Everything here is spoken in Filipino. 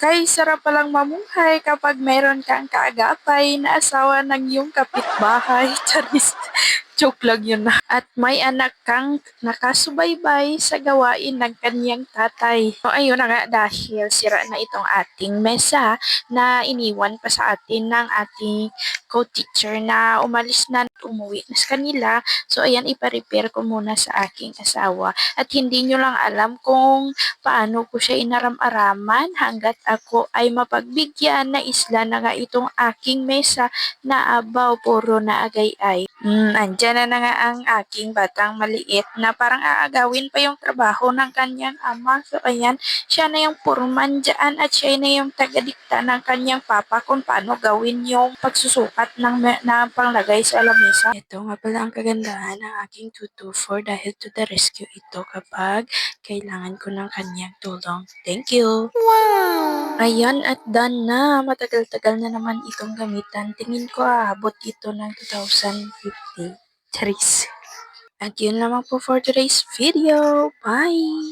Kay sarap palang mamuhay kapag meron kang kaagapay na asawa ng iyong kapitbahay. Charis. Joke lang yun na. At may anak kang nakasubaybay sa gawain ng kanyang tatay. So ayun na nga, dahil sira na itong ating mesa na iniwan pa sa atin ng ating co-teacher na umalis na at umuwi na sa kanila. So ayan, ipa-repair ko muna sa aking asawa. At hindi nyo lang alam kung paano ko siya inaram-araman hanggat ako ay mapagbigyan na isla na nga itong aking mesa na abaw puro na agay-ay. Andyan na nga ang aking batang maliit na parang aagawin pa yung trabaho ng kanyang ama. So ayan, siya na yung purman dyan at siya na yung tagadikta ng kanyang papa kung paano gawin yung pagsusukat na panglagay sa lamesa. Ito nga pala ang kagandahan ng aking 224 dahil to the rescue ito kapag kailangan ko ng kanyang tulong. Thank you! Ayan at done na. Matagal-tagal na naman itong gamitan. Tingin ko aabot ito ng 2050. Charis. At yun lamang po for today's video. Bye!